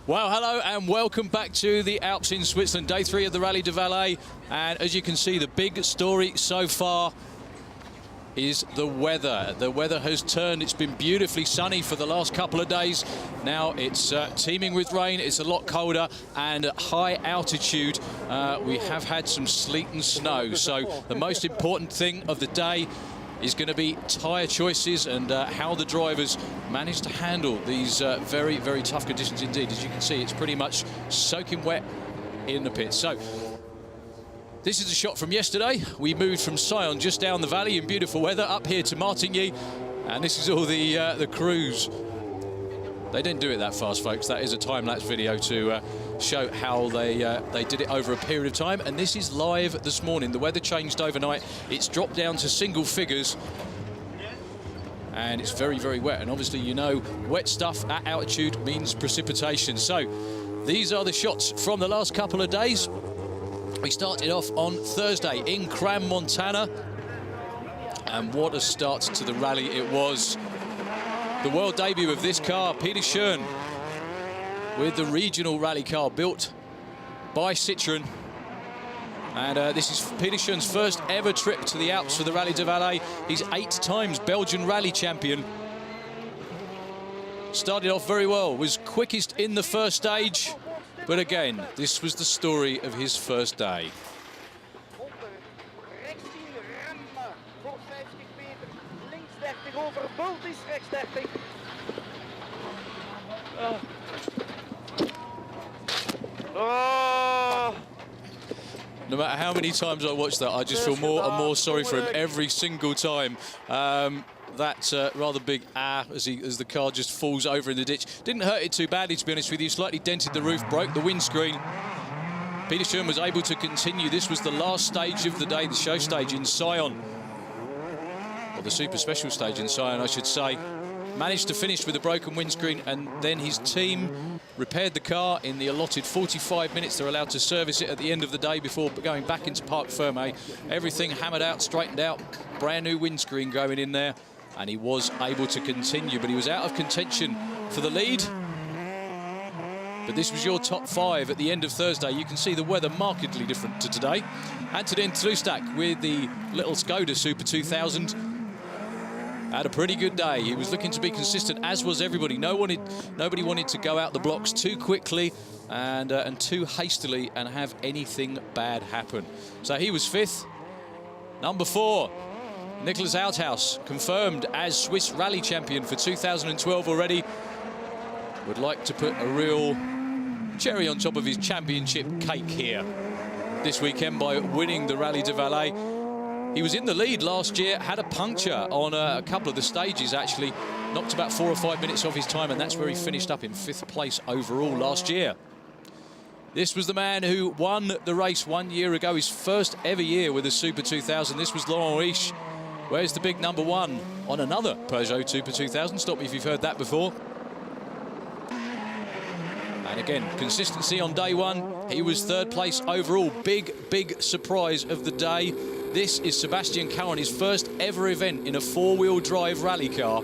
Well, hello and welcome back to the Alps in Switzerland, day 3 of the Rally de Valet. And as you can see, the big story so far is the weather. The weather has turned. It's been beautifully sunny for the last couple of days. Now it's teeming with rain. It's a lot colder, and at high altitude we have had some sleet and snow. So the most important thing of the day is going to be tyre choices and how the drivers manage to handle these very, very tough conditions indeed. As you can see, it's pretty much soaking wet in the pits. So this is a shot from yesterday. We moved from Tsjoen just down the valley in beautiful weather up here to Martigny, and this is all the crews. They didn't do it that fast, folks. That is a time-lapse video to show how they did it over a period of time. And this is live this morning. The weather changed overnight. It's dropped down to single figures. And it's very, very wet. And obviously, you know, wet stuff at altitude means precipitation. So these are the shots from the last couple of days. We started off on Thursday in Cram, Montana. And what a start to the rally it was. The world debut of this car, Peter Tsjoen, with the regional rally car built by Tsjoen. And this is Peter Tsjoen's first ever trip to the Alps for the Rally de Valet. He's 8 times Belgian rally champion. Started off very well, was quickest in the first stage. But again, this was the story of his first day. No matter how many times I watch that, I just feel more and more sorry for him every single time. That rather big as the car just falls over in the ditch. Didn't hurt it too badly, to be honest with you. Slightly dented the roof, broke the windscreen. Peter Tsjoen was able to continue. This was the last stage of the day, the show stage in Tsjoen. Or the super special stage in Tsjoen, I should say. Managed to finish with a broken windscreen, and then his team repaired the car in the allotted 45 minutes. They're allowed to service it at the end of the day before going back into Parc Fermé. Everything hammered out, straightened out, brand new windscreen going in there, and he was able to continue, but he was out of contention for the lead. But this was your top 5 at the end of Thursday. You can see the weather markedly different to today. Antonin Tlustak with the little Skoda Super 2000 had a pretty good day. He was looking to be consistent, as was everybody. Nobody wanted to go out the blocks too quickly and too hastily and have anything bad happen. So he was 5th. Number 4, Nicholas Outhouse, confirmed as Swiss Rally Champion for 2012 already. Would like to put a real cherry on top of his championship cake here this weekend by winning the Rally de Valet. He was in the lead last year, had a puncture on a couple of the stages, actually. Knocked about 4 or 5 minutes off his time, and that's where he finished up in 5th place overall last year. This was the man who won the race 1 year ago, his first ever year with a Super 2000. This was Laurent Riche. Where's the big number 1 on another Peugeot Super 2000? Stop me if you've heard that before. And again, consistency on day 1. He was 3rd place overall. Big, big surprise of the day. This is Sebastian Cohen, his first ever event in a 4-wheel drive rally car.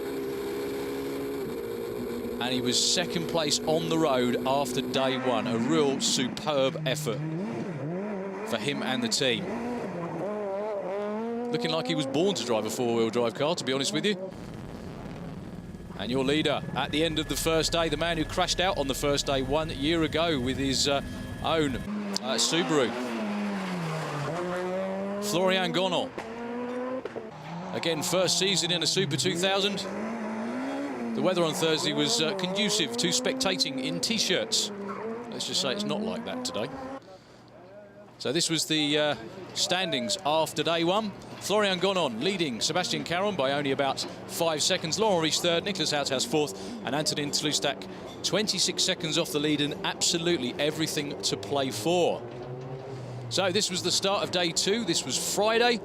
And he was 2nd place on the road after day 1. A real superb effort for him and the team. Looking like he was born to drive a 4-wheel drive car, to be honest with you. And your leader at the end of the first day, the man who crashed out on the first day 1 year ago with his own Subaru. Florian Gonod. Again, first season in a Super 2000. The weather on Thursday was conducive to spectating in T-shirts. Let's just say it's not like that today. So this was the standings after day one. Florian Gonon leading Sebastian Caron by only about 5 seconds. Laurent Riche third, Nicholas Outhouse fourth, and Antonin Tlustak 26 seconds off the lead, and absolutely everything to play for. So this was the start of day two. This was Friday.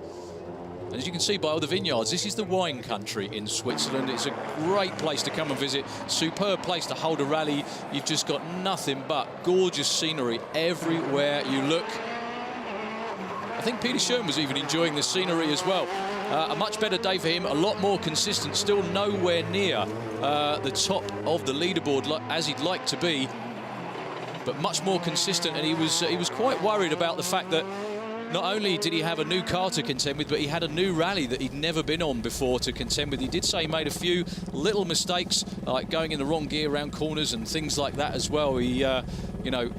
And as you can see by all the vineyards, this is the wine country in Switzerland. It's a great place to come and visit. Superb place to hold a rally. You've just got nothing but gorgeous scenery everywhere you look. I think Peter Tsjoen was even enjoying the scenery as well. A much better day for him, a lot more consistent, still nowhere near the top of the leaderboard as he'd like to be, but much more consistent. And he was quite worried about the fact that not only did he have a new car to contend with, but he had a new rally that he'd never been on before to contend with. He did say he made a few little mistakes, like going in the wrong gear around corners and things like that as well. He, you know,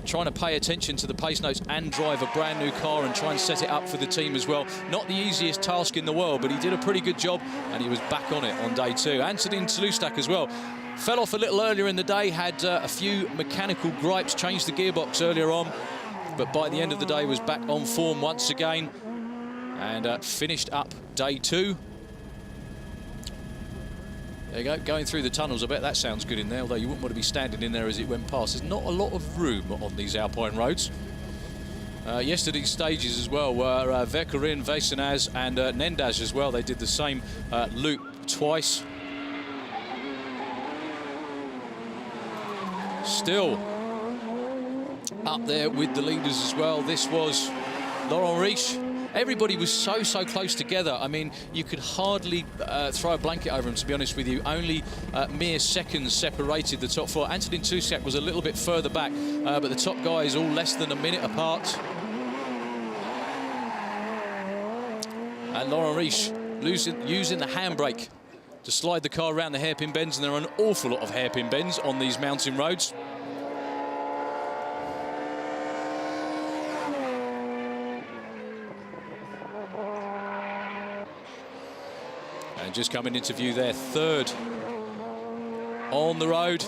trying to pay attention to the pace notes and drive a brand new car and try and set it up for the team as well. Not the easiest task in the world, but he did a pretty good job, and he was back on it on day two. Antonin Tlustak as well. Fell off a little earlier in the day, had a few mechanical gripes, changed the gearbox earlier on, but by the end of the day was back on form once again and finished up day two. There you go, going through the tunnels. I bet that sounds good in there, although you wouldn't want to be standing in there as it went past. There's not a lot of room on these Alpine roads. Yesterday's stages as well were Vekarin, Vesenaz and Nendaz as well. They did the same loop twice. Still up there with the leaders as well. This was Laurent Riche. Everybody was so close together. I mean, you could hardly throw a blanket over them, to be honest with you. Only mere seconds separated the top four. Antonin Tlustak was a little bit further back, but the top guys all less than a minute apart. And Laurent Riche using the handbrake to slide the car around the hairpin bends, and there are an awful lot of hairpin bends on these mountain roads. And just coming into view there, third on the road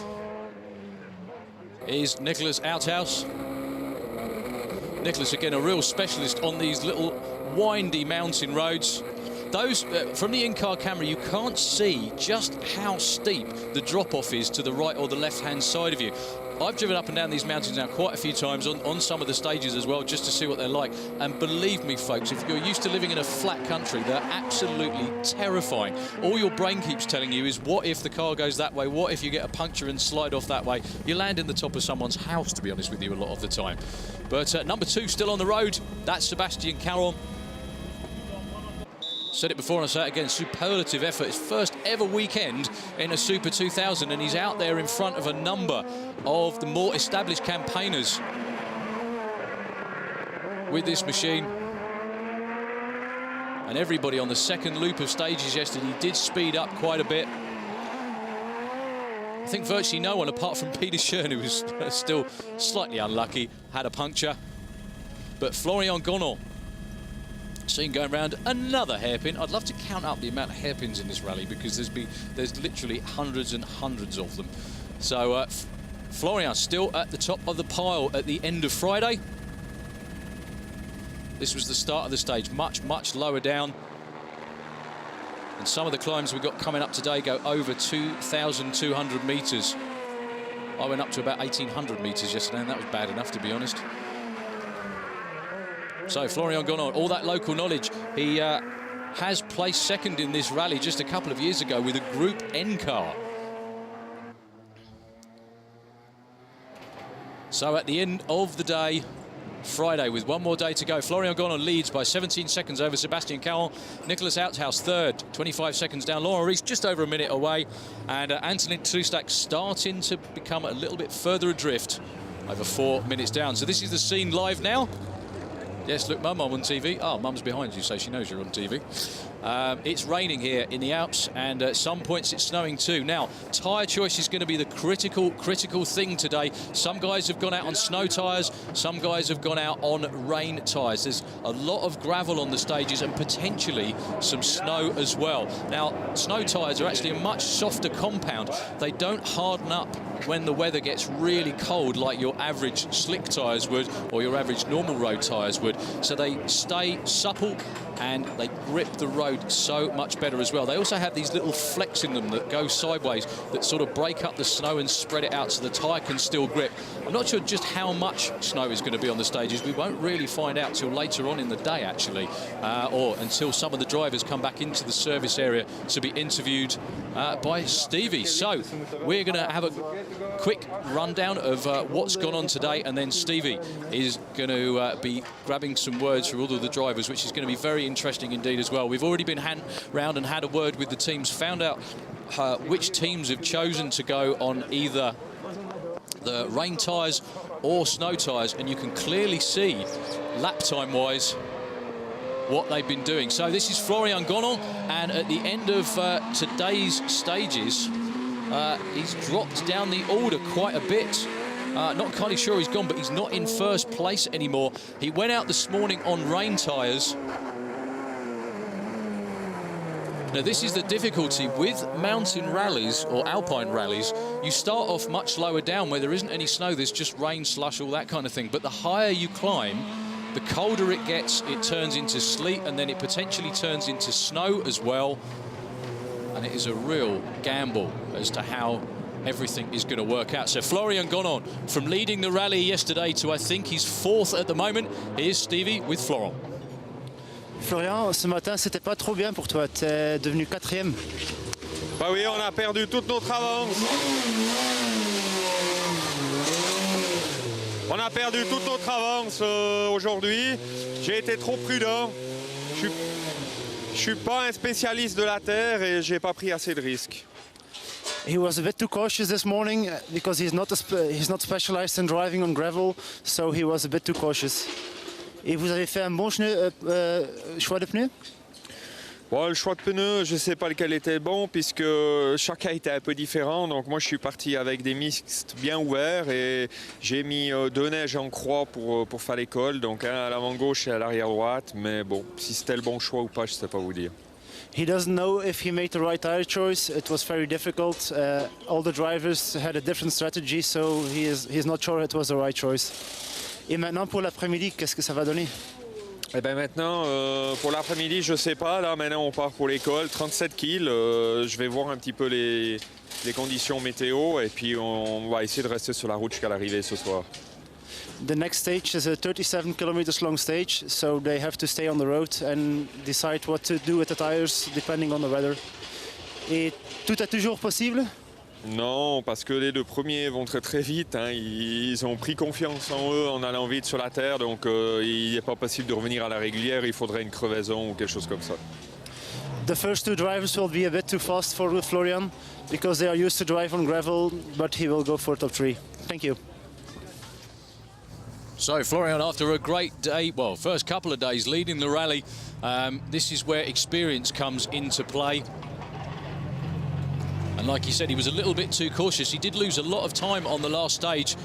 is Nicholas Outhouse. Nicholas, again, a real specialist on these little windy mountain roads. Those, from the in-car camera, you can't see just how steep the drop-off is to the right or the left-hand side of you. I've driven up and down these mountains now quite a few times on some of the stages as well, just to see what they're like. And believe me, folks, if you're used to living in a flat country, they're absolutely terrifying. All your brain keeps telling you is, what if the car goes that way? What if you get a puncture and slide off that way? You land in the top of someone's house, to be honest with you, a lot of the time. But number two still on the road. That's Sebastian Caron. Said it before and I say it again, superlative effort. His first ever weekend in a Super 2000, and he's out there in front of a number of the more established campaigners with this machine. And everybody on the second loop of stages yesterday did speed up quite a bit. I think virtually no one, apart from Peter Tsjoen, who was still slightly unlucky, had a puncture. But Florian Gonon seen going around another hairpin. I'd love to count up the amount of hairpins in this rally, because there's literally hundreds and hundreds of them. So Florian still at the top of the pile at the end of Friday. This was the start of the stage, much lower down. And some of the climbs we've got coming up today go over 2,200 metres. I went up to about 1,800 metres yesterday, and that was bad enough, to be honest. So Florian Gonon, all that local knowledge. He has placed second in this rally just a couple of years ago with a Group N car. So at the end of the day, Friday, with one more day to go, Florian Gonon leads by 17 seconds over Sebastian Caron. Nicholas Outhouse third, 25 seconds down. Laurent Riche just over a minute away. And Antonin Tlustak starting to become a little bit further adrift, over 4 minutes down. So this is the scene live now. Yes, look, Mum, I'm on TV. Oh, Mum's behind you, so she knows you're on TV. It's raining here in the Alps, and at some points it's snowing too. Now, tyre choice is going to be the critical thing today. Some guys have gone out on snow tyres, some guys have gone out on rain tyres. There's a lot of gravel on the stages and potentially some snow as well. Now, snow tyres are actually a much softer compound. They don't harden up when the weather gets really cold like your average slick tyres would or your average normal road tyres would. So they stay supple and they grip the road so much better as well. They also have these little flecks in them that go sideways that sort of break up the snow and spread it out so the tyre can still grip. I'm not sure just how much snow is going to be on the stages. We won't really find out till later on in the day, actually, or until some of the drivers come back into the service area to be interviewed by Stevie. So we're going to have a quick rundown of what's gone on today, and then Stevie is going to be grabbing some words from all of the drivers, which is going to be very interesting indeed as well. We've already been round and had a word with the teams, found out which teams have chosen to go on either the rain tyres or snow tyres, and you can clearly see lap time wise what they've been doing. So this is Florian Gonon, and at the end of today's stages, he's dropped down the order quite a bit. Not entirely sure he's gone, but he's not in first place anymore. He went out this morning on rain tyres. Now, this is the difficulty with mountain rallies or alpine rallies. You start off much lower down where there isn't any snow. There's just rain, slush, all that kind of thing. But the higher you climb, the colder it gets. It turns into sleet, and then it potentially turns into snow as well. And it is a real gamble as to how everything is going to work out. So Florian Gonon, from leading the rally yesterday to I think he's fourth at the moment. Here's Stevie with Florent. Florian, ce matin, c'était pas trop bien pour toi. Tu es devenu 4e. Bah oui, on a perdu toute notre avance. On a perdu toute notre avance aujourd'hui. J'ai été trop prudent. Je suis pas un spécialiste de la terre et j'ai pas pris assez de risques. He was a bit too cautious this morning because he's not specialized in driving on gravel, so he was a bit too cautious. Et vous avez fait un bon choix de pneus? Bon, le choix de pneus, je ne sais pas lequel était bon puisque chacun était un peu différent. Donc moi, je suis parti avec des mixtes bien ouverts et j'ai mis 2 neiges en croix pour faire l'école. Donc un à l'avant gauche et à l'arrière droite. Mais bon, si c'était le bon choix ou pas, je ne sais pas vous dire. He doesn't know if he made the right tire choice. It was very difficult. All the drivers had a different strategy, so he's not sure it was the right choice. Et maintenant pour l'après-midi, qu'est-ce que ça va donner? Eh ben maintenant, pour l'après-midi, je sais pas. Là, maintenant, on part pour l'école, 37 kills. Je vais voir un petit peu les conditions météo et puis on va essayer de rester sur la route jusqu'à l'arrivée ce soir. The next stage is a 37 kilometers long stage, so they have to stay on the road and decide what to do with the tires depending on the weather. Et tout est toujours possible? Non, parce que les 2 premiers vont très vite. Hein. Ils ont pris confiance en eux en allant vite sur la terre, donc il n'est pas possible de revenir à la régulière. Il faudrait une crevaison ou quelque chose comme ça. The first 2 drivers will be a bit too fast for Florian because they are used to drive on gravel, but he will go for top 3. Thank you. So Florian, after a great day, well, first couple of days leading the rally, this is where experience comes into play. And like he said, he was a little bit too cautious. He did lose a lot of time on the last stage,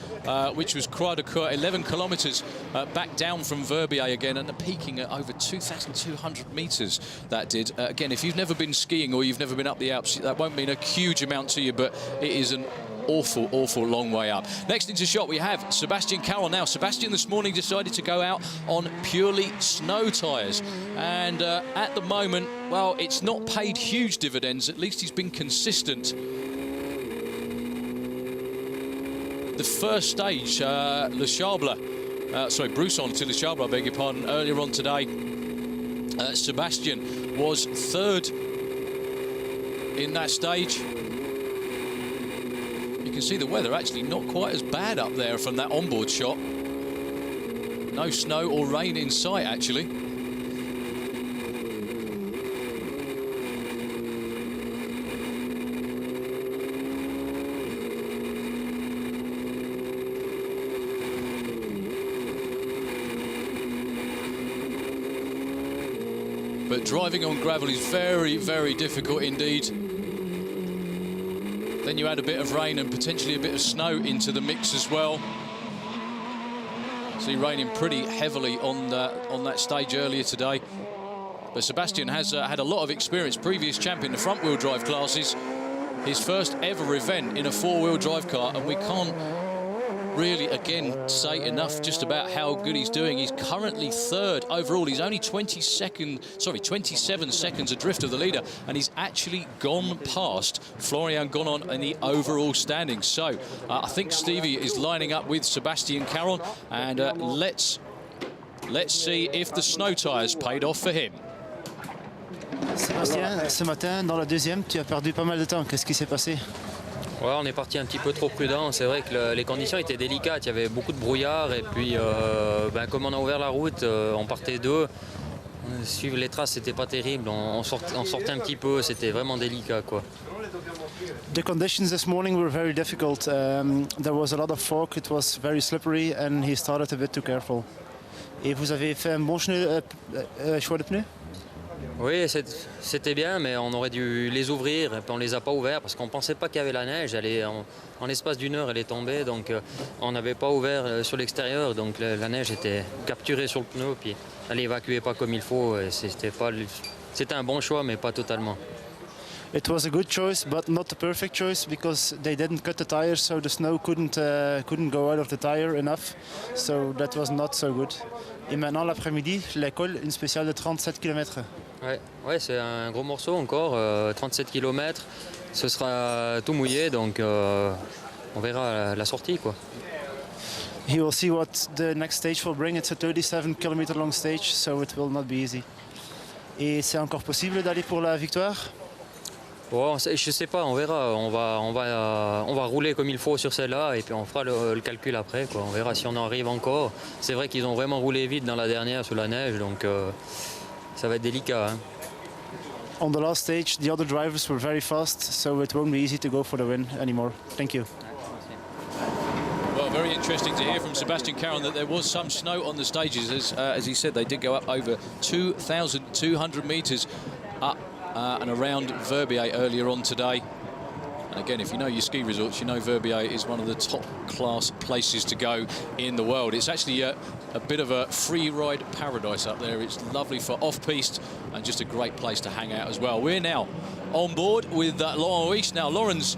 which was quite a 11 kilometres back down from Verbier again, and peaking at over 2,200 metres, that did. Again, if you've never been skiing or you've never been up the Alps, that won't mean a huge amount to you, but it is an awful long way up. Next into shot we have Sebastian Carroll. Now Sebastian this morning decided to go out on purely snow tyres, and at the moment, well, it's not paid huge dividends. At least he's been consistent. The first stage, Le Charbla, Brousson to Le Charbla, I beg your pardon, earlier on today, Sebastian was 3rd in that stage. You can see the weather actually not quite as bad up there from that onboard shot. No snow or rain in sight, actually. but driving on gravel is very, very difficult indeed. Then you add a bit of rain and potentially a bit of snow into the mix as well. See, raining pretty heavily on that stage earlier today. But Sebastian has had a lot of experience, previous champion, the front-wheel drive classes. His first ever event in a four-wheel drive car, and we can't really, again, say enough just about how good he's doing. He's currently third overall. He's only 27 seconds adrift of the leader, and he's actually gone past Florian Gonon in the overall standings. So I think Stevie is lining up with Sebastian Caron, and let's see if the snow tyres paid off for him. Sébastien, ce matin, dans la deuxième, tu as perdu pas mal de temps. Qu'est-ce qui s'est passé? Ouais, on est parti un petit peu trop prudent. C'est vrai que les conditions étaient délicates. Il y avait beaucoup de brouillard et puis comme on a ouvert la route, on partait d'eux. Suivre les traces, c'était pas terrible. On sortait un petit peu. C'était vraiment délicat, quoi. The conditions this morning were very difficult. There was a lot of fog. It was very slippery, and he started a bit too careful. Et vous avez fait un bon choix de pneus? Oui, c'était bien, mais on aurait dû les ouvrir et puis on les a pas ouverts parce qu'on pensait pas qu'il y avait la neige. En l'espace d'une heure, elle est tombée, donc on n'avait pas ouvert sur l'extérieur, donc la neige était capturée sur le pneu, puis elle évacuait pas comme il faut. C'était un bon choix, mais pas totalement. It was a good choice, but not the perfect choice because they didn't cut the tires, so the snow couldn't go out of the tire enough. So that was not so good. Et maintenant, l'après-midi, l'école, une spéciale de 37 km. Ouais, c'est un gros morceau encore, 37 km. Ce sera tout mouillé, donc on verra la sortie, quoi. He will see what the next stage will bring. It's a 37 km long stage, so it will not be easy. Et c'est encore possible d'aller pour la victoire? Bon, je sais pas, on verra. On va rouler comme il faut sur celle-là et puis on fera le calcul après, quoi. On verra si on en arrive encore. C'est vrai qu'ils ont vraiment roulé vite dans la dernière sous la neige, donc ça va être délicat. Hein. On the last stage, the other drivers were very fast, so it won't be easy to go for the win anymore. Thank you. Well, very interesting to hear from Sebastian Caron that there was some snow on the stages. As he said, they did go up over 2,200 metres up and around Verbier earlier on today. And again, if you know your ski resorts, you know Verbier is one of the top class places to go in the world. It's actually a bit of a free ride paradise up there. It's lovely for off-piste and just a great place to hang out as well. We're now on board with Laurent Riche. Now, Laurent's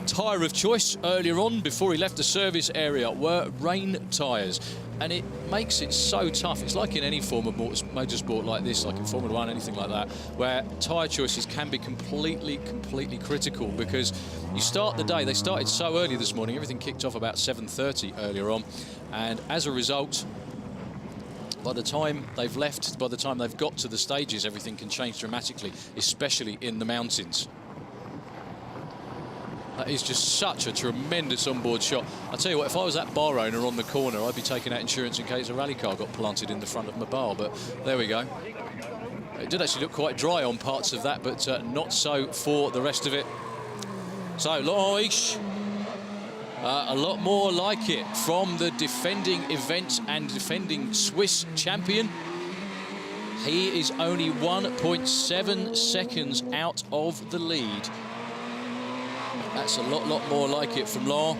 tyre of choice earlier on before he left the service area were rain tyres, and it makes it so tough. It's like in any form of motorsport like this, like in Formula 1, anything like that, where tyre choices can be completely critical because you start the day. They started so early this morning. Everything kicked off about 7:30 earlier on, and as a result, by the time they've left, by the time they've got to the stages, everything can change dramatically, especially in the mountains. That is just such a tremendous onboard shot. I tell you what, if I was that bar owner on the corner, I'd be taking out insurance in case a rally car got planted in the front of my bar, but there we go. It did actually look quite dry on parts of that, but not so for the rest of it. So, Laurent Riche, a lot more like it from the defending event and defending Swiss champion. He is only 1.7 seconds out of the lead. That's a lot more like it from Laurent.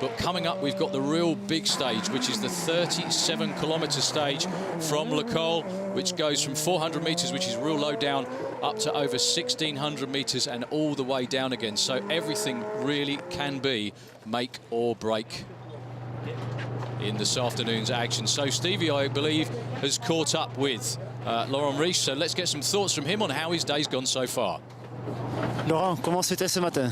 But coming up, we've got the real big stage, which is the 37-kilometre stage from Le Col, which goes from 400 metres, which is real low down, up to over 1,600 metres and all the way down again. So everything really can be make or break in this afternoon's action. So Stevie, I believe, has caught up with Laurent Riche. So let's get some thoughts from him on how his day's gone so far. Laurent, comment c'était ce matin?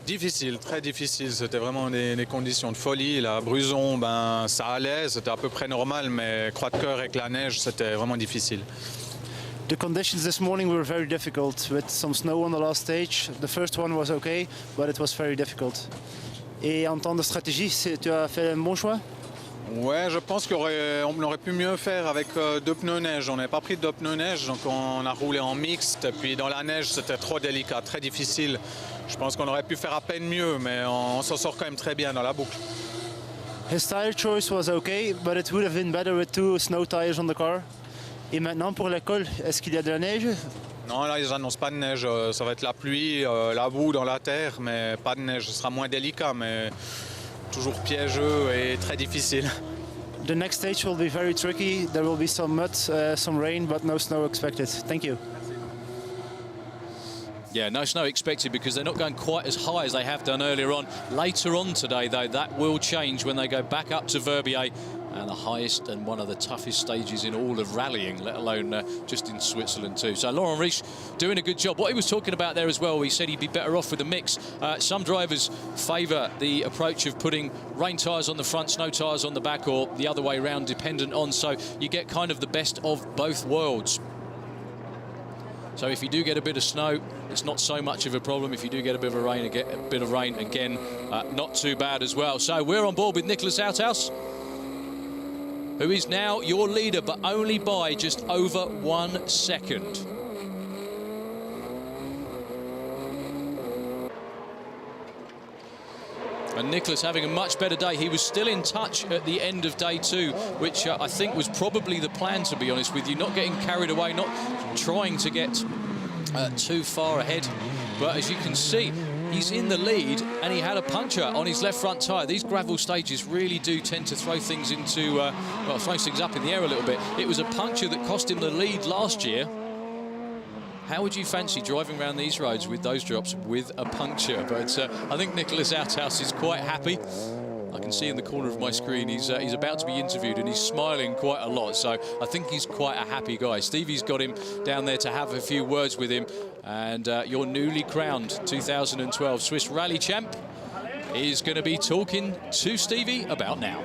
Difficile, très difficile. C'était vraiment des conditions de folie. La bruson, ça allait, c'était à peu près normal, mais croix de cœur avec la neige, c'était vraiment difficile. The conditions this morning were very difficult with some snow on the last stage. The first one was okay, but it was very difficult. Et en termes de stratégie, tu as fait un bon choix? Ouais, je pense qu'on aurait pu mieux faire avec deux pneus neige. On n'avait pas pris deux pneus neige, donc on a roulé en mixte. Et puis dans la neige, c'était trop délicat, très difficile. Je pense qu'on aurait pu faire à peine mieux, mais on s'en sort quand même très bien dans la boucle. His tire choice was okay, but it would have been better with two snow tires on the car. Et maintenant pour l'école, est-ce qu'il y a de la neige? Non, là, ils n'annoncent pas de neige. Ça va être la pluie, la boue dans la terre, mais pas de neige. Ce sera moins délicat, mais toujours piégeux et très difficile. The next stage will be very tricky. There will be some mud, some rain, but no snow expected. Thank you. Yeah, no snow expected because they're not going quite as high as they have done earlier on. Later on today, though, that will change when they go back up to Verbier, and the highest and one of the toughest stages in all of rallying, let alone just in Switzerland too. So Laurent Riche doing a good job. What he was talking about there as well, he said he'd be better off with a mix. Some drivers favour the approach of putting rain tyres on the front, snow tyres on the back, or the other way around, dependent on, so you get kind of the best of both worlds. So if you do get a bit of snow, it's not so much of a problem. If you do get a bit of rain, again, not too bad as well. So we're on board with Nicholas Outhouse, who is now your leader, but only by just over 1 second. And Nicholas having a much better day. He was still in touch at the end of day 2, which I think was probably the plan, to be honest with you. Not getting carried away, not trying to get too far ahead. But as you can see, he's in the lead and he had a puncture on his left front tyre. These gravel stages really do tend to throw things into, well, throw things up in the air a little bit. It was a puncture that cost him the lead last year. How would you fancy driving around these roads with those drops with a puncture? But I think Nicholas Outhouse is quite happy. I can see in the corner of my screen he's about to be interviewed and he's smiling quite a lot. So I think he's quite a happy guy. Stevie's got him down there to have a few words with him. And your newly crowned 2012 Swiss Rally Champ is going to be talking to Stevie about now.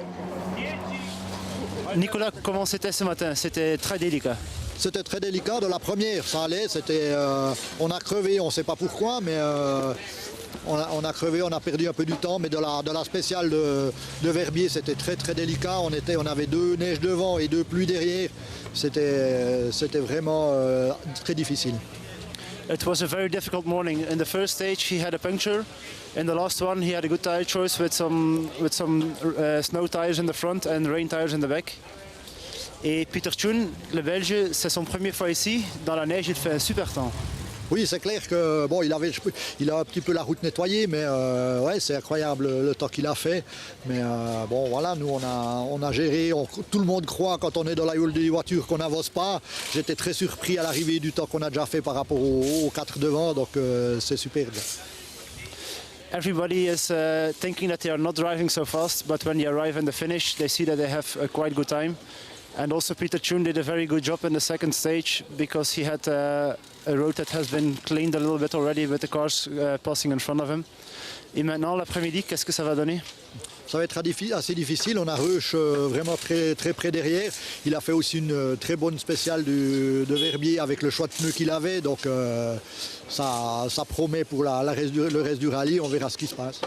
Nicolas, comment c'était ce matin? C'était très délicat. C'était très délicat de la première, ça allait, on a crevé, on ne sait pas pourquoi, mais on a crevé, on a perdu un peu du temps, mais de la spéciale de Verbier, c'était très très délicat, on avait 2 neiges devant et 2 pluies derrière, c'était vraiment très difficile. It was a very difficult morning. In the first stage he had a puncture. In the last one he had a good tire choice with some snow tires in the front and rain tires in the back. Et Peter Tsjoen, le Belge, c'est son première fois ici. Dans la neige, il fait un super temps. Oui, c'est clair que bon, il a un petit peu la route nettoyée, mais ouais, c'est incroyable le temps qu'il a fait. Mais bon, voilà, nous on a géré. Tout le monde croit quand on est dans la houle des voitures qu'on n'avance pas. J'étais très surpris à l'arrivée du temps qu'on a déjà fait par rapport aux 4 devant, donc c'est superbe. Everybody is thinking that they are not driving so fast, but when they arrive in the finish, they see that they have a quite good time. And also Peter Tsjoen did a very good job in the second stage because he had a road that has been cleaned a little bit already with the cars passing in front of him. Et maintenant, l'après-midi, qu'est-ce que ça va donner? Ça va être assez difficile. On a Rush vraiment très, très près derrière. Il a fait aussi une très bonne spéciale de Verbier avec le choix de pneus qu'il avait. Donc ça promet pour le reste du rallye. On verra ce qui se passe.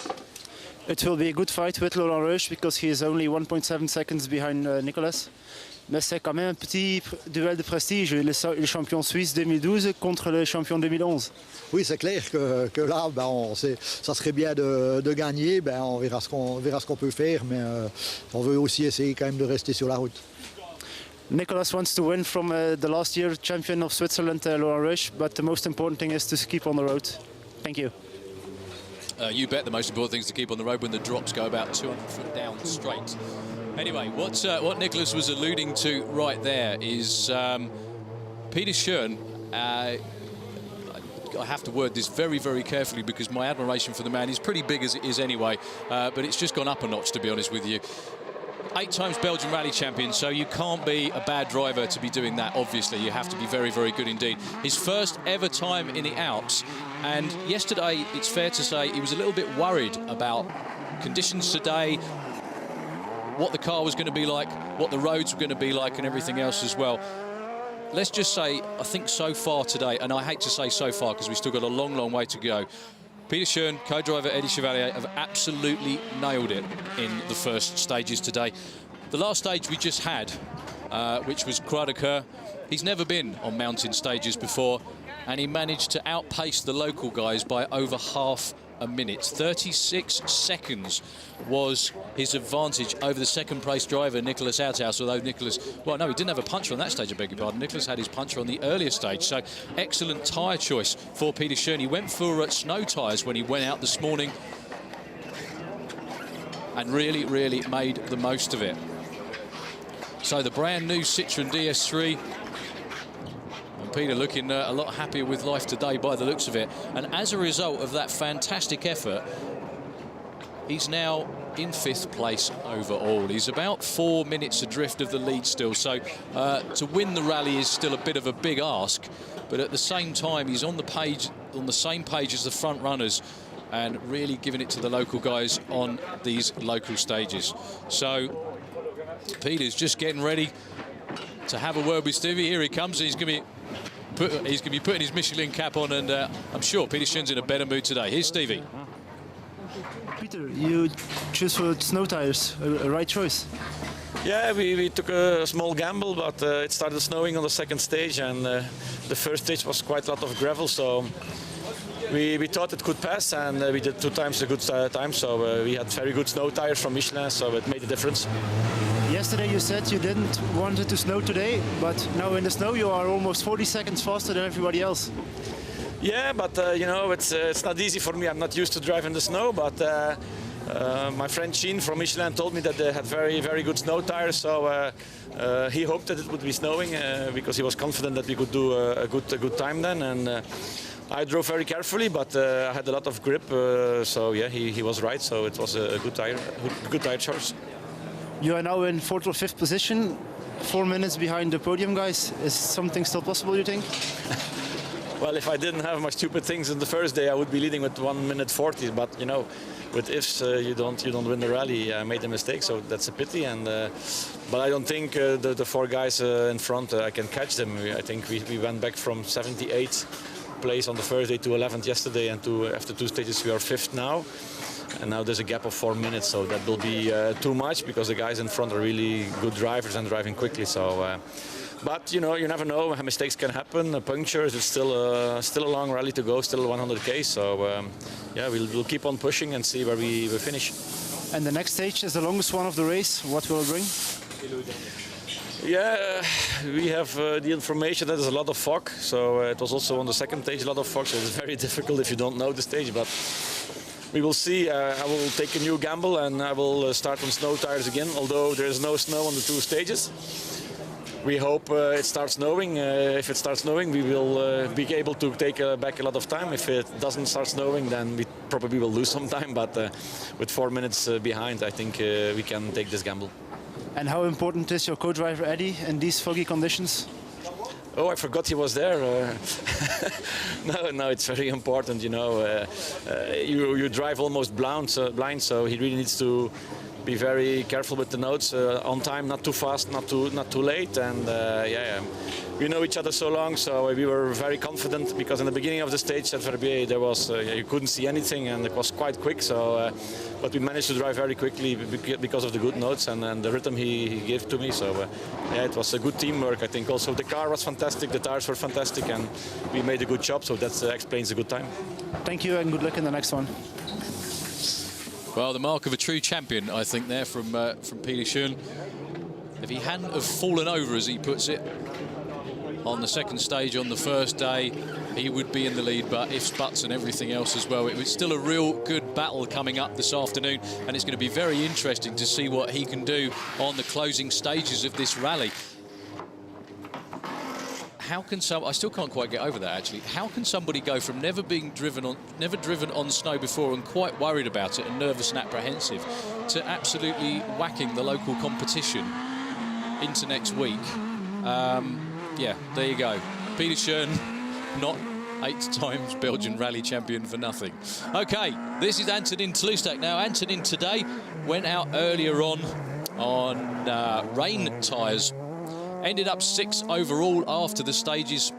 It will be a good fight with Laurent Rush because he is only 1.7 seconds behind Nicolas. Mais c'est quand même un petit duel de prestige, le champion suisse 2012 contre le champion 2011. Oui, c'est clair que là, ça serait bien de gagner. On verra ce qu'on peut faire, mais on veut aussi essayer quand même de rester sur la route. Nicolas wants to win from the last year champion of Switzerland, Laurent Rush, but the most important thing is to keep on the road. Thank you. You bet the most important thing is to keep on the road when the drops go about 200 foot down straight. Anyway, what Nicholas was alluding to right there is Peter Tsjoen. I have to word this very, very carefully because my admiration for the man is pretty big as it is anyway, but it's just gone up a notch, to be honest with you. 8 times Belgian rally champion, so you can't be a bad driver to be doing that, obviously. You have to be very, very good indeed. His first ever time in the Alps, and yesterday, it's fair to say, he was a little bit worried about conditions today, what the car was going to be like, what the roads were going to be like, and everything else as well. Let's just say, I think so far today, and I hate to say so far because we've still got a long, long way to go, Peter Tsjoen, co-driver Eddie Chevalier, have absolutely nailed it in the first stages today. The last stage we just had, which was Croix de Coeur, he's never been on mountain stages before, and he managed to outpace the local guys by over half a minute. 36 seconds was his advantage over the second-place driver, Nicholas Outhouse, although Nicholas, well, no, he didn't have a puncher on that stage, I beg your pardon. Nicholas had his puncher on the earlier stage, so excellent tyre choice for Peter Tsjoen. He went for snow tyres when he went out this morning and really, really made the most of it. So the brand new Citroën DS3, and Peter looking a lot happier with life today by the looks of it. And as a result of that fantastic effort, he's now in 5th place overall. He's about 4 minutes adrift of the lead still, so to win the rally is still a bit of a big ask, but at the same time he's on the same page as the front runners and really giving it to the local guys on these local stages. So Peter's just getting ready to have a word with Stevie. Here he comes. He's going to be putting his Michelin cap on, and I'm sure Peter Tsjoen's in a better mood today. Here's Stevie. Peter, you choose for snow tires, a right choice. Yeah, we took a small gamble, but it started snowing on the second stage, and the first stage was quite a lot of gravel, so we thought it could pass, and we did 2 times a good time, so we had very good snow tires from Michelin, so it made a difference. Yesterday you said you didn't want it to snow today, but now in the snow you are almost 40 seconds faster than everybody else. Yeah, but you know, it's not easy for me. I'm not used to driving the snow, but my friend Tsjoen from Michelin told me that they had very, very good snow tires, so he hoped that it would be snowing because he was confident that we could do a good time then. And I drove very carefully, but I had a lot of grip, so yeah, he was right. So it was a good tire choice. You are now in 4th or 5th position, 4 minutes behind the podium guys. Is something still possible, you think? Well, if I didn't have my stupid things in the first day, I would be leading with 1 minute 40. But you know, with ifs, you don't win the rally. I made a mistake, so that's a pity. And but I don't think the 4 guys in front I can catch them. I think we went back from 78th place on the first day to 11th yesterday, and after 2 stages we are 5th now. And now there's a gap of 4 minutes, so that will be too much because the guys in front are really good drivers and driving quickly. So, but you know, you never know. Mistakes can happen. Punctures. It's still a long rally to go. Still 100k. So yeah, we'll keep on pushing and see where we finish. And the next stage is the longest one of the race. What will it bring? Yeah, we have the information that there's a lot of fog. So it was also on the second stage a lot of fog. So it's very difficult if you don't know the stage, but. We will see. I will take a new gamble and I will start on snow tires again, although there is no snow on the 2 stages. We hope it starts snowing. If it starts snowing, we will be able to take back a lot of time. If it doesn't start snowing, then we probably will lose some time, but with 4 minutes behind, I think we can take this gamble. And how important is your co-driver Eddie in these foggy conditions? Oh, I forgot he was there. No, it's very important. You know, you drive almost blind, so he really needs to be very careful with the notes, on time, not too fast, not too late, and yeah, we know each other so long, so we were very confident because in the beginning of the stage at Verbier there was you couldn't see anything and it was quite quick. So, but we managed to drive very quickly because of the good notes and the rhythm he gave to me. So yeah, it was a good teamwork. I think also the car was fantastic, the tires were fantastic, and we made a good job. So that explains the good time. Thank you and good luck in the next one. Well, the mark of a true champion, I think, there from Peter Tsjoen. If he hadn't have fallen over, as he puts it, on the second stage on the first day, he would be in the lead, but ifs, buts and everything else as well. It was still a real good battle coming up this afternoon, and it's going to be very interesting to see what he can do on the closing stages of this rally. How can I still can't quite get over that, actually. How can somebody go from never driven on snow before and quite worried about it and nervous and apprehensive to absolutely whacking the local competition into next week? Yeah, there you go. Peter Tsjoen, not 8 times Belgian rally champion for nothing. Okay, this is Antonin Tlustak. Now, Antonin today went out earlier on rain tyres. Ended up 6th overall after the stages.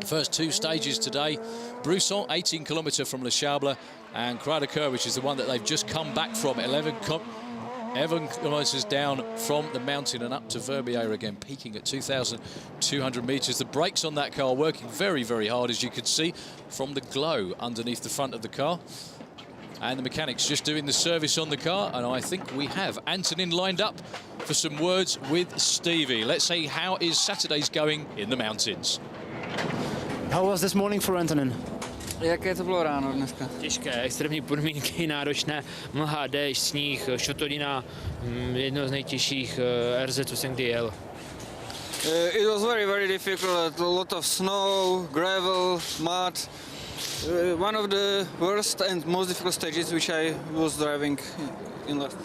First 2 stages today. Brusson, 18 kilometre from Le Chable, and Croix-de-Coeur, which is the one that they've just come back from, 11 kilometres down from the mountain and up to Verbier again, peaking at 2,200 metres. The brakes on that car working very, very hard, as you could see from the glow underneath the front of the car. And the mechanics just doing the service on the car, and I think we have Antonin lined up for some words with Stevie. Let's see how is Saturday's going in the mountains. How was this morning for Antonin? Jaké to bylo ráno dneska? Těžké, extrémní podmínky, náročné, mlha, déšť, sníh, šotolina, jedno z nejtěžších RZ, co jsem kdy jel. It was very, very difficult. A lot of snow, gravel, mud. One of the worst and most difficult stages which I was driving in life.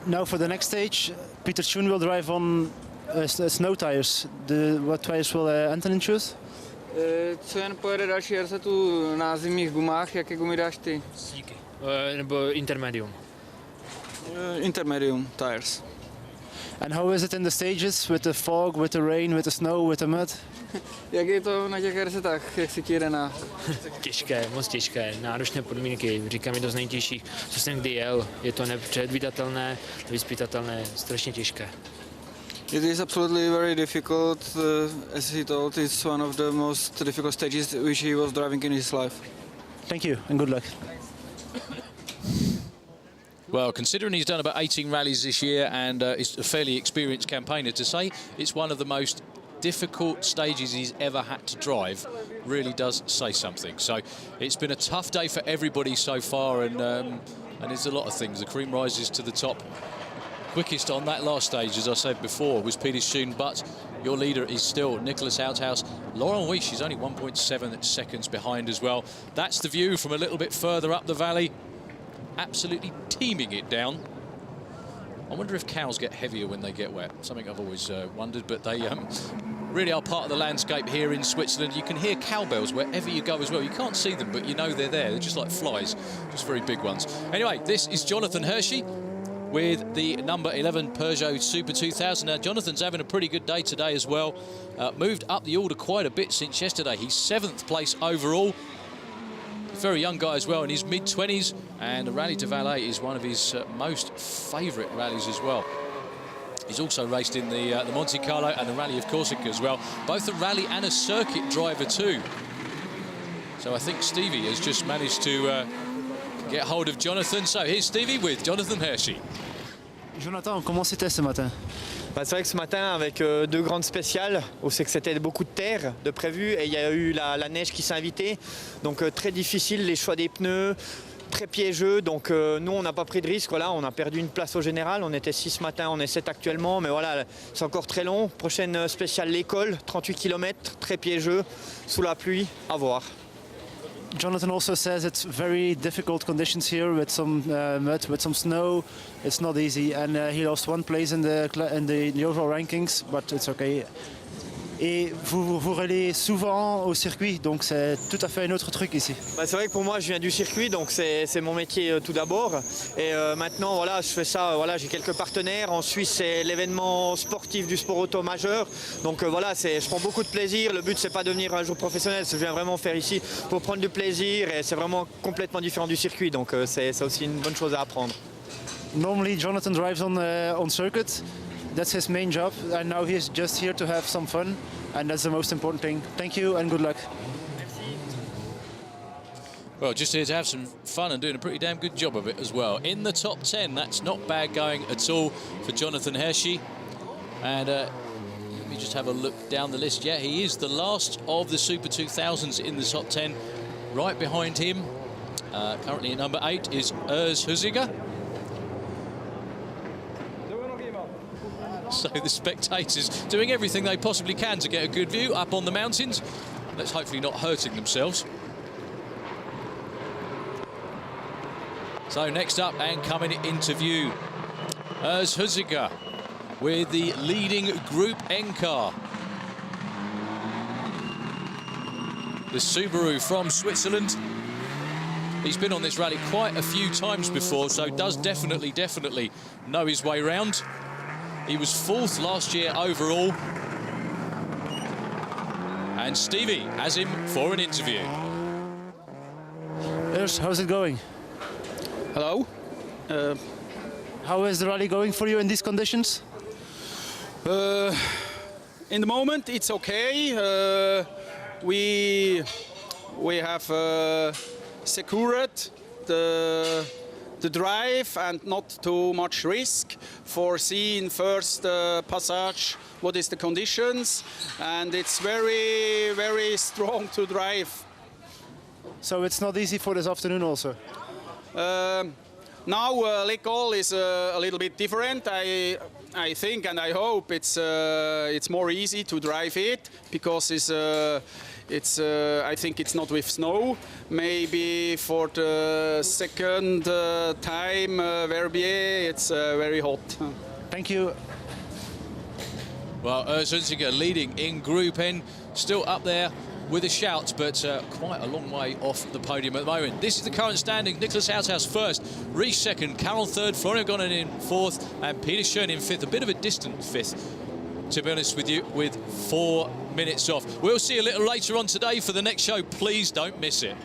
Now for the next stage, Tsjoen will drive on snow tires. What tires will Antonin choose? Tsjoen pojede další RZ-tu na zimních gumách. Jaké gumy dáš ty? Sníky. Nebo intermedium. Intermedium tires. And how is it in the stages with the fog, with the rain, with the snow, with the mud? Jak je to na těch RZ-tách? Jak si ti jede na? Těžké, moc těžké, náročné podmínky, říkám, jedno z nejtěžších, co jsem kdy jel. Je to nepředvídatelné, nevyzpytatelné, strašně těžké. It is absolutely very difficult. As he told, it's one of the most difficult stages which he was driving in his life. Thank you and good luck. Well, considering he's done about 18 rallies this year and is a fairly experienced campaigner, to say it's one of the most difficult stages he's ever had to drive really does say something. So it's been a tough day for everybody so far, and there's a lot of things. The cream rises to the top. Quickest on that last stage, as I said before, was Tsjoen, but your leader is still Nicholas Outhouse. Laurent Weish is only 1.7 seconds behind as well. That's the view from a little bit further up the valley. Absolutely teeming it down. I wonder if cows get heavier when they get wet. Something I've always wondered, but they really are part of the landscape here in Switzerland. You can hear cowbells wherever you go as well. You can't see them, but you know they're there. They're just like flies, just very big ones. Anyway, this is Jonathan Hershey with the number 11 Peugeot Super 2000. Now, Jonathan's having a pretty good day today as well. Moved up the order quite a bit since yesterday. He's 7th place overall. Very young guy as well, in his mid-20s, and the Rally to Valet is one of his most favourite rallies as well. He's also raced in the Monte Carlo and the Rally of Corsica as well. Both a rally and a circuit driver too. So I think Stevie has just managed to get hold of Jonathan. So here's Stevie with Jonathan Hershey. Jonathan, comment c'était ce matin? C'est vrai que ce matin, avec deux grandes spéciales, on sait que c'était beaucoup de terre de prévu et il y a eu la neige qui s'est invitée. Donc très difficile, les choix des pneus, très piégeux. Donc nous, on n'a pas pris de risque. Voilà, on a perdu une place au général. On était 6 ce matin, on est 7 actuellement. Mais voilà, c'est encore très long. Prochaine spéciale, l'école, 38 km, très piégeux, sous la pluie, à voir. Jonathan also says it's very difficult conditions here with some mud, with some snow. It's not easy, and he lost 1 place in the overall rankings, but it's okay. Et vous roulez souvent au circuit, donc c'est tout à fait un autre truc ici. C'est vrai que pour moi, je viens du circuit, donc c'est mon métier tout d'abord. Et maintenant, voilà, je fais ça. Voilà, j'ai quelques partenaires. En Suisse, c'est l'événement sportif du sport auto majeur. Donc voilà, je prends beaucoup de plaisir. Le but, c'est pas de devenir un jour professionnel. Je viens vraiment faire ici pour prendre du plaisir. Et c'est vraiment complètement différent du circuit. Donc c'est aussi une bonne chose à apprendre. Normally, Jonathan drives on circuit. That's his main job, and now he's just here to have some fun, and that's the most important thing. Thank you and good luck. Well, just here to have some fun and doing a pretty damn good job of it as well. In the top 10, that's not bad going at all for Jonathan Hershey. And let me just have a look down the list. Yeah, he is the last of the Super 2000s in the top 10. Right behind him, currently at number 8, is Urs Huziger. So the spectators doing everything they possibly can to get a good view up on the mountains. Let's hopefully not hurting themselves. So next up and coming into view, Urs Huziger with the leading Group N car. The Subaru from Switzerland. He's been on this rally quite a few times before, so does definitely know his way round. He was 4th last year overall. And Stevie has him for an interview. Urs, how's it going? Hello. How is the rally going for you in these conditions? In the moment, it's okay. We have secured the drive and not too much risk for seeing first passage what is the conditions, and it's very, very strong to drive. So it's not easy for this afternoon also? Now Lecol is a little bit different. I think and I hope it's more easy to drive it because I think it's not with snow. Maybe for the second time Verbier it's very hot. Thank you. Well, Tsjoen leading in Group N, still up there with a shout, but quite a long way off the podium at the moment. This is the current standing. Nicholas Houthaus first, Rees second, Carroll third, Florian Gonnen in fourth, and Peter Tsjoen in fifth. A bit of a distant fifth, to be honest with you, with 4 minutes off. We'll see you a little later on today for the next show. Please don't miss it.